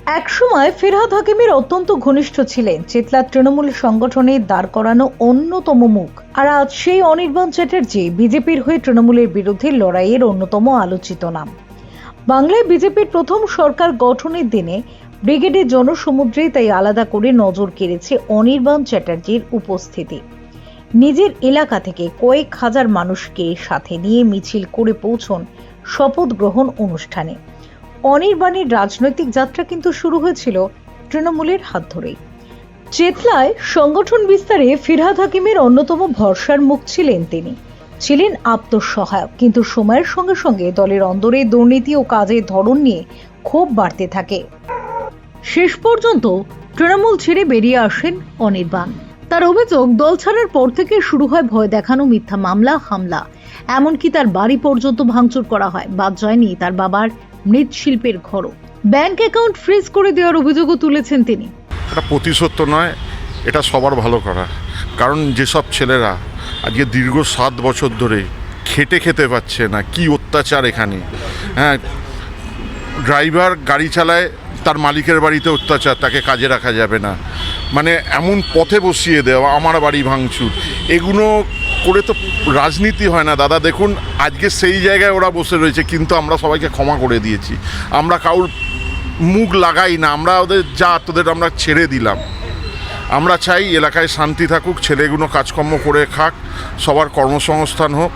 একসময় ফিরহাদ হাকিমের অত্যন্ত ঘনিষ্ঠ ছিলেন চেতলা তৃণমূল সংগঠনের দাঁড় করানো অন্যতম মুখ। আর আজ সেই অনির্বাণ চ্যাটার্জি বিজেপির হয়ে তৃণমূলের বিরুদ্ধে লড়াইয়ের অন্যতম আলোচিত নাম। বাংলায় বিজেপির প্রথম সরকার গঠনের দিনে ব্রিগেডের জনসমুদ্রে তাই আলাদা করে নজর কেড়েছে অনির্বাণ চ্যাটার্জির উপস্থিতি। নিজের এলাকা থেকে কয়েক হাজার মানুষকে সাথে নিয়ে মিছিল করে পৌঁছন শপথ গ্রহণ অনুষ্ঠানে। অনির্বাণের রাজনৈতিক যাত্রা কিন্তু শুরু হয়েছিল তৃণমূলের হাত ধরেই। চেতলায় সংগঠন বিস্তারে ফিরহাদ হাকিমের অন্যতম ভরসার মুখ ছিলেন তিনি। ছিলেন আত্মসহায়ক, কিন্তু সময়ের সঙ্গে সঙ্গে দলের অন্দরে দুর্নীতি ও কাজের ধরন নিয়ে ক্ষোভ বাড়তে থাকে। শেষ পর্যন্ত তৃণমূল ছেড়ে বেরিয়ে আসেন অনির্বাণ। তার অভিযোগ, দল ছাড়ার পর থেকে শুরু হয় ভয় দেখানো, মিথ্যা মামলা, হামলা, এমনকি তার বাড়ি পর্যন্ত ভাঙচুর করা হয়। বাদ যায়নি তার বাবার মৃৎশিল্পের ঘরও। ব্যাংক অ্যাকাউন্ট ফ্রিজ করে দেওয়ার অভিযোগও তুলেছেন তিনি। এটা প্রতিশোধ তো নয়, এটা সবার ভালো করা। কারণ যেসব ছেলেরা আজকে দীর্ঘ 7 বছর ধরে খেটে খেতে পাচ্ছে না, কি অত্যাচার এখানে। হ্যাঁ, ড্রাইভার গাড়ি চালায়, তার মালিকের বাড়িতে অত্যাচার, তাকে কাজে রাখা যাবে না, মানে এমন পথে বসিয়ে দেওয়া, আমার বাড়ি ভাঙচুর, এগুলো করে তো রাজনীতি হয় না দাদা। দেখুন আজকে সেই জায়গায় ওরা বসে রয়েছে, কিন্তু আমরা সবাইকে ক্ষমা করে দিয়েছি, আমরা কাউর মুখ লাগাই না, আমরা ওদের তোদের আমরা ছেড়ে দিলাম। আমরা চাই এলাকায় শান্তি থাকুক, ছেলেগুলো কাজকর্ম করে খাক, সবার কর্মসংস্থান হোক।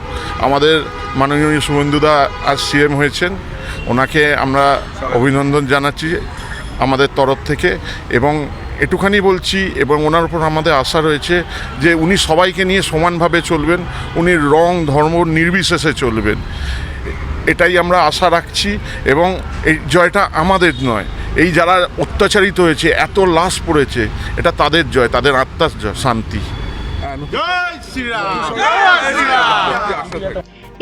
আমাদের মাননীয় শুভেন্দুদা আজ সিএম হয়েছেন, ওনাকে আমরা অভিনন্দন জানাচ্ছি আমাদের তরফ থেকে, এবং এটুখানি বলছি, এবং ওনার উপর আমাদের আশা রয়েছে যে উনি সবাইকে নিয়ে সমানভাবে চলবেন, উনি রং ধর্ম নির্বিশেষে চলবেন, এটাই আমরা আশা রাখছি। এবং এই জয়টা আমাদের নয়, এই যারা অত্যাচারিত হয়েছে, এত লাশ পড়েছে, এটা তাদের জয়, তাদের আত্মার শান্তি।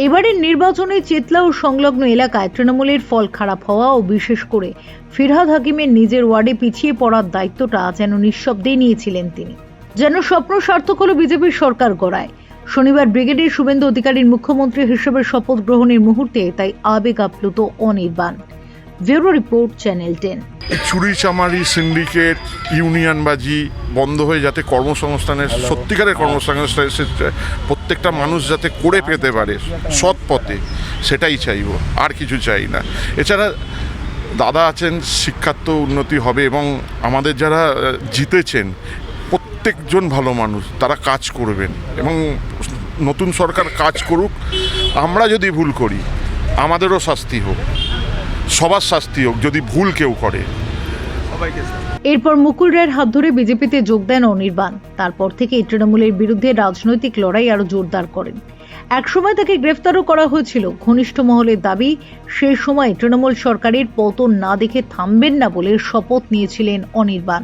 এবারের নির্বাচনে চেতলা ও সংলগ্ন এলাকায় তৃণমূলের ফল খারাপ হওয়া ও বিশেষ করে ফিরহাদ হাকিমের নিজের ওয়ার্ডে পিছিয়ে পড়ার দায়িত্বটা যেন নিঃশব্দেই নিয়েছিলেন তিনি। যেন স্বপ্ন সার্থক হলো বিজেপির সরকার গড়ায়। শনিবার ব্রিগেডের শুভেন্দু অধিকারীর মুখ্যমন্ত্রী হিসেবে শপথ গ্রহণের মুহূর্তে তাই আবেগ আপ্লুত অনির্বাণ। Bureau report, channel 10। চুরি চামারি, সিন্ডিকেট, ইউনিয়নবাজি বন্ধ হয়ে যাতে কর্মসংস্থানের, সত্যিকারের কর্মসংস্থানের প্রত্যেকটা মানুষ যাতে করে পেতে পারে সৎ পথে, সেটাই চাইব, আর কিছু চাই না। এছাড়া দাদা আছেন, শিক্ষার তো উন্নতি হবে, এবং আমাদের যারা জিতেছেন প্রত্যেকজন ভালো মানুষ, তারা কাজ করবেন, এবং নতুন সরকার কাজ করুক। আমরা যদি ভুল করি আমাদেরও শাস্তি হোক, সবার শাস্তি হোক যদি ভুল কেউ করে। এরপর মুকুল রায়ের হাত ধরে বিজেপিতে যোগ দেন অনির্বাণ। তারপর থেকে তৃণমূলের বিরুদ্ধে রাজনৈতিক লড়াই আরো জোরদার করেন। একসময় তাকে গ্রেফতারও করা হয়েছিল। ঘনিষ্ঠ মহলের দাবি, সেই সময় তৃণমূল সরকারের পতন না দেখে থামবেন না বলে শপথ নিয়েছিলেন অনির্বাণ।